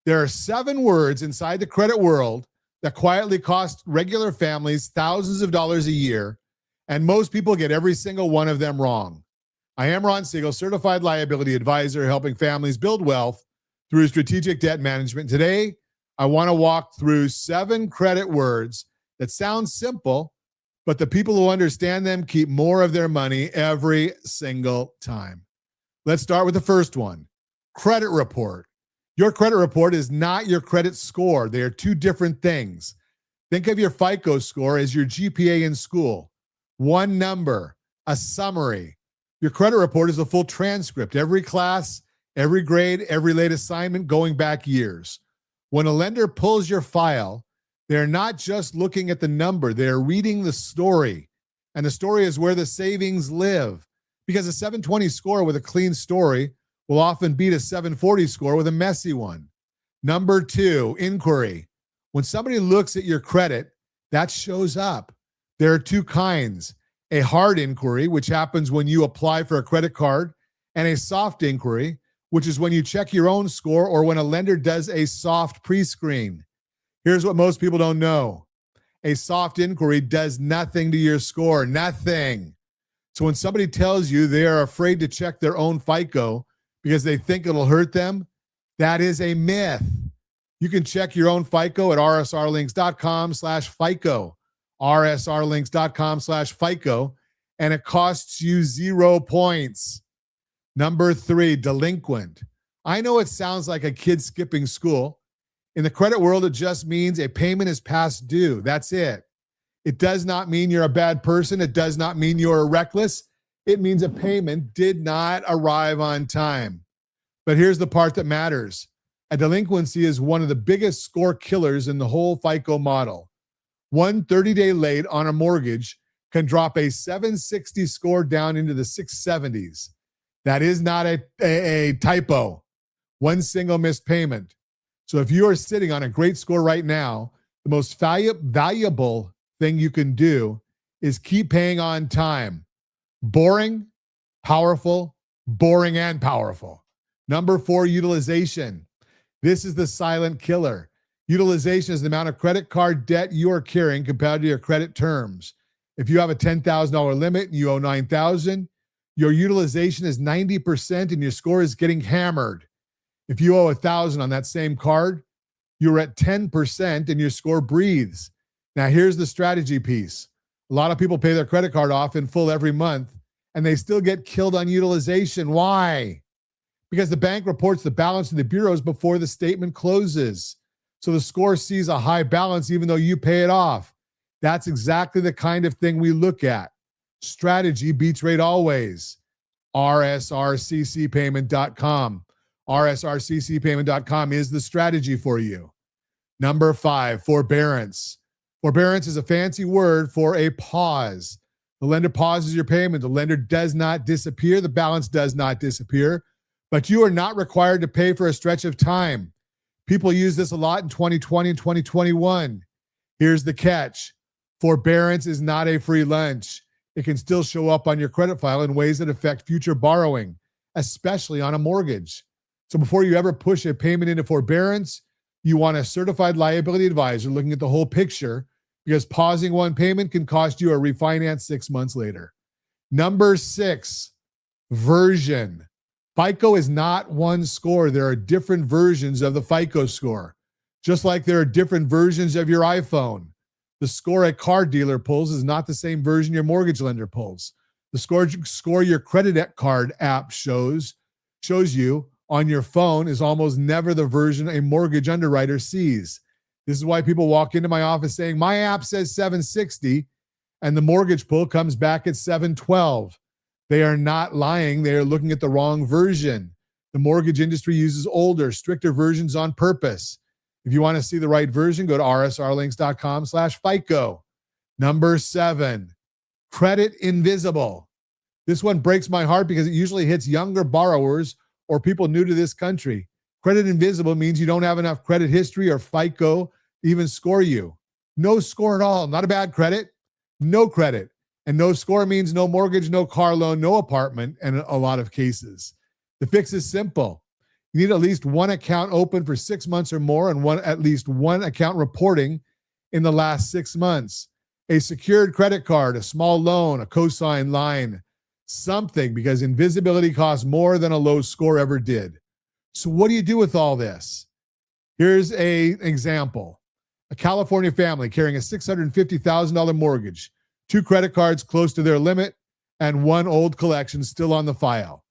There are 7 words inside the credit world that quietly cost regular families thousands of dollars a year, and most people get every single one of them wrong. I am Ron Siegel, certified liability advisor, helping families build wealth through strategic debt management. Today, I want to walk through 7 credit words that sound simple, but the people who understand them keep more of their money every single time. Let's start with the first one, credit report. Your credit report is not your credit score. They are 2 different things. Think of your FICO score as your GPA in school. One number, a summary. Your credit report is a full transcript, every class, every grade, every late assignment going back years. When a lender pulls your file, they're not just looking at the number, they're reading the story. And the story is where the savings live. Because a 720 score with a clean story will often beat a 740 score with a messy one. Number 2, inquiry. When somebody looks at your credit, that shows up. There are 2 kinds, a hard inquiry, which happens when you apply for a credit card, and a soft inquiry, which is when you check your own score or when a lender does a soft pre-screen. Here's what most people don't know. A soft inquiry does nothing to your score, nothing. So when somebody tells you they are afraid to check their own FICO because they think it'll hurt them, that is a myth. You can check your own FICO at rsrlinks.com/FICO, rsrlinks.com/FICO, and it costs you 0 points. Number 3, delinquent. I know it sounds like a kid skipping school. In the credit world, it just means a payment is past due. That's it. It does not mean you're a bad person. It does not mean you're reckless. It means a payment did not arrive on time. But here's the part that matters. A delinquency is one of the biggest score killers in the whole FICO model. One 30-day late on a mortgage can drop a 760 score down into the 670s. That is not a typo. One single missed payment. So if you are sitting on a great score right now, the most valuable thing you can do is keep paying on time. Boring, powerful, boring and powerful. Number 4, utilization. This is the silent killer. Utilization is the amount of credit card debt you are carrying compared to your credit terms. If you have a $10,000 limit and you owe $9,000, your utilization is 90% and your score is getting hammered. If you owe $1,000 on that same card, you're at 10% and your score breathes. Now, here's the strategy piece. A lot of people pay their credit card off in full every month, and they still get killed on utilization. Why? Because the bank reports the balance to the bureaus before the statement closes. So the score sees a high balance even though you pay it off. That's exactly the kind of thing we look at. Strategy beats rate always. rsrccpayment.com. rsrccpayment.com is the strategy for you. Number 5, forbearance. Forbearance is a fancy word for a pause. The lender pauses your payment. The lender does not disappear. The balance does not disappear, but you are not required to pay for a stretch of time. People use this a lot in 2020 and 2021. Here's the catch. Forbearance is not a free lunch. It can still show up on your credit file in ways that affect future borrowing, especially on a mortgage. So before you ever push a payment into forbearance, you want a certified liability advisor looking at the whole picture, because pausing one payment can cost you a refinance 6 months later. Number 6, version. FICO is not one score. There are different versions of the FICO score, just like there are different versions of your iPhone. The score a car dealer pulls is not the same version your mortgage lender pulls. The score your credit card app shows you on your phone is almost never the version a mortgage underwriter sees. This is why people walk into my office saying, my app says 760, and the mortgage pull comes back at 712. They are not lying. They are looking at the wrong version. The mortgage industry uses older, stricter versions on purpose. If you want to see the right version, go to rsrlinks.com/FICO. Number 7, credit invisible. This one breaks my heart because it usually hits younger borrowers or people new to this country. Credit invisible means you don't have enough credit history or FICO to even score you. No score at all. Not a bad credit, no credit. And no score means no mortgage, no car loan, no apartment, and in a lot of cases. The fix is simple. You need at least one account open for 6 months or more and at least one account reporting in the last 6 months. A secured credit card, a small loan, a cosign line, something, because invisibility costs more than a low score ever did. So what do you do with all this? Here's an example. A California family carrying a $650,000 mortgage, 2 credit cards close to their limit, and 1 old collection still on the file.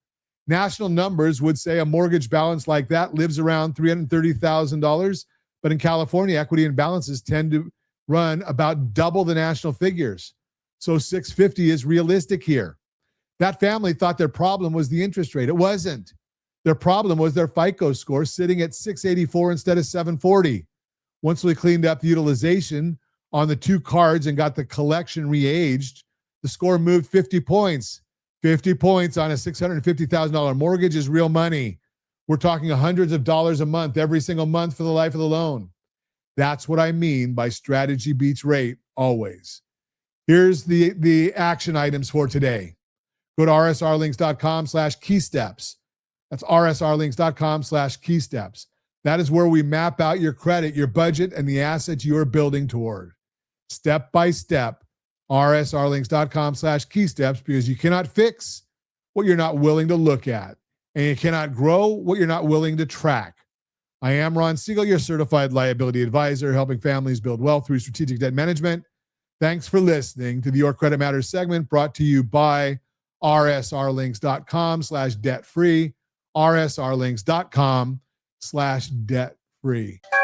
National numbers would say a mortgage balance like that lives around $330,000, but in California, equity and balances tend to run about double the national figures. So 650 is realistic here. That family thought their problem was the interest rate. It wasn't. Their problem was their FICO score sitting at 684 instead of 740. Once we cleaned up the utilization on the 2 cards and got the collection re-aged, the score moved 50 points. 50 points on a $650,000 mortgage is real money. We're talking hundreds of dollars a month, every single month for the life of the loan. That's what I mean by strategy beats rate always. Here's the action items for today. Go to rsrlinks.com/keysteps. That's rsrlinks.com/keysteps. That is where we map out your credit, your budget, and the assets you are building toward. Step by step, rsrlinks.com/keysteps, because you cannot fix what you're not willing to look at, and you cannot grow what you're not willing to track. I am Ron Siegel, your certified liability advisor, helping families build wealth through strategic debt management. Thanks for listening to the Your Credit Matters segment, brought to you by rsrlinks.com/debt-free, rsrlinks.com/debt-free.